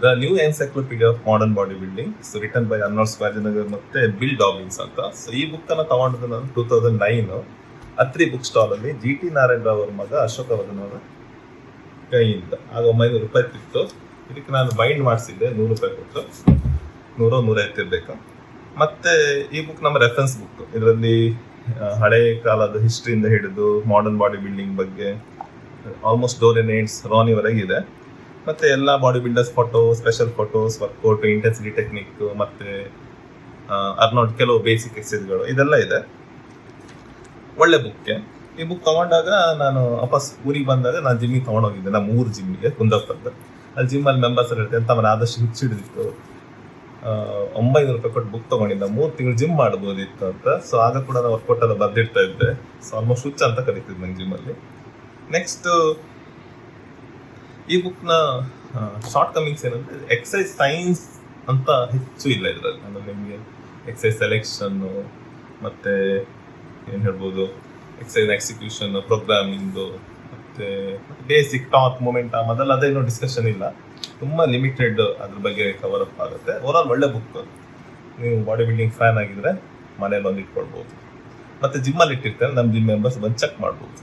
The new encyclopedia of modern body building, so written by Arnold Schwarzenegger ಮತ್ತೆ Bill ಡಾಬಿನ್ಸ್ ಅಂತ. So ಈ book ಅನ್ನ ತಗೊಂಡಿದ್ದು ನಾನು 2009 ಅತ್ರಿ ಬುಕ್ ಸ್ಟಾಲ್ ಅಲ್ಲಿ GT ನಾರಾಯಣ ರಾವ್ ಅವ್ರ ಮಗ ಅಶೋಕ ವರ್ಧನ್ ಅವರ ಕೈಯಿಂದ. ಆಗ 900 ರೂಪಾಯಿ ಇತ್ತು. ಇದಕ್ಕೆ ನಾನು ಬೈಂಡ್ ಮಾಡಿಸಿದ್ದೆ 100 ರೂಪಾಯಿ ಕೊಟ್ಟು, 100-150 ಇರ್ಬೇಕು. ಮತ್ತೆ ಈ ಬುಕ್ ನಮ್ಮ ರೆಫರೆನ್ಸ್ ಬುಕ್. ಇದರಲ್ಲಿ ಹಳೆ ಕಾಲದ ಹಿಸ್ಟ್ರಿಯಿಂದ ಹಿಡಿದು ಮಾಡರ್ನ್ ಬಾಡಿ ಬಿಲ್ಡಿಂಗ್ ಬಗ್ಗೆ ಆಲ್ಮೋಸ್ಟ್ ಡೋರ್ ಅಂಡ್ ಎಂಡ್ಸ್ ರಾನಿವರೆಗೆ ಇದೆ. ಮತ್ತೆ ಎಲ್ಲ body builders photo, special photos, workout, intensity technique, ಮತ್ತೆ ಅರ್ನಾಲ್ಡ್ ಕೆಲವು ಬೇಸಿಕ್ ಎಕ್ಸರ್ಸೈಸ್ಗಳು ಇದೆಲ್ಲ ಇದೆ. ಒಳ್ಳೆ ಬುಕ್. ಈ ಬುಕ್ ತಗೊಂಡಾಗ ನಾನು ವಾಪಸ್ ಊರಿಗೆ ಬಂದಾಗ ನಾನು ಜಿಮ್ಮಿಗೆ ತಗೊಂಡೋಗಿದ್ದೆ, ನಮ್ಮ ಊರು ಜಿಮ್ಮಿಗೆ, ಕುಂದಾಪುರದ. ಅಲ್ಲಿ ಜಿಮ್ಮಲ್ಲಿ ಮೆಂಬರ್ಸ್ ಇರುತ್ತೆ ಅಂತ ಅವನ ಆದಷ್ಟು ಹಿಡಿದಿತ್ತು. 900 ರೂಪಾಯಿ ಕೊಟ್ಟು ಬುಕ್ ತಗೊಂಡಿದ್ದ. 3 ತಿಂಗಳು ಜಿಮ್ ಮಾಡ್ಬೋದಿತ್ತು ಅಂತ. ಸೊ ಆಗ ಕೂಡ ನಾವು ವರ್ಕೌಟ್ ಎಲ್ಲ ಬರ್ದಿಡ್ತಾ ಇದ್ದೆ. ಸೊ ಆಲ್ಮೋಸ್ಟ್ ಹುಚ್ಚ ಅಂತ ಕರಿತಿದ್ದೆ ನಂಗೆ ಜಿಮ್ಮಲ್ಲಿ. ನೆಕ್ಸ್ಟ್ ಈ ಬುಕ್ನ ಶಾರ್ಟ್ ಕಮಿಂಗ್ಸ್ ಏನಂದ್ರೆ, ಎಕ್ಸಸೈಸ್ ಸೈನ್ಸ್ ಅಂತ ಹೆಚ್ಚು ಇಲ್ಲ ಇದರಲ್ಲಿ. ಅಂದ್ರೆ ನಿಮಗೆ ಎಕ್ಸಸೈಸ್ ಸೆಲೆಕ್ಷನ್ನು ಮತ್ತೆ ಏನು ಹೇಳ್ಬೋದು, ಎಕ್ಸಸೈಸ್ ಎಕ್ಸಿಕ್ಯೂಷನ್, ಪ್ರೋಗ್ರಾಮಿಂಗು, ಮತ್ತೆ ಬೇಸಿಕ್ ಟಾರ್ಕ್, ಮೊಮೆಂಟಮ್, ಅದೆಲ್ಲ ಅದೇನೋ ಡಿಸ್ಕಷನ್ ಇಲ್ಲ. ತುಂಬ ಲಿಮಿಟೆಡ್ ಅದ್ರ ಬಗ್ಗೆ ಕವರ್ ಅಪ್ ಆಗುತ್ತೆ. ಓವರಾಲ್ ಒಳ್ಳೆ ಬುಕ್. ನೀವು ಬಾಡಿ ಬಿಲ್ಡಿಂಗ್ ಫ್ಯಾನ್ ಆಗಿದ್ರೆ ಮನೇಲಿ ಒಂದು ಇಟ್ಕೊಳ್ಬೋದು. ಮತ್ತೆ ಜಿಮ್ಮಲ್ಲಿ ಇಟ್ಟಿರ್ತಾರೆ, ನಮ್ಮ ಜಿಮ್ ಮೆಂಬರ್ಸ್ ಬಂದು ಚೆಕ್ ಮಾಡ್ಬೋದು.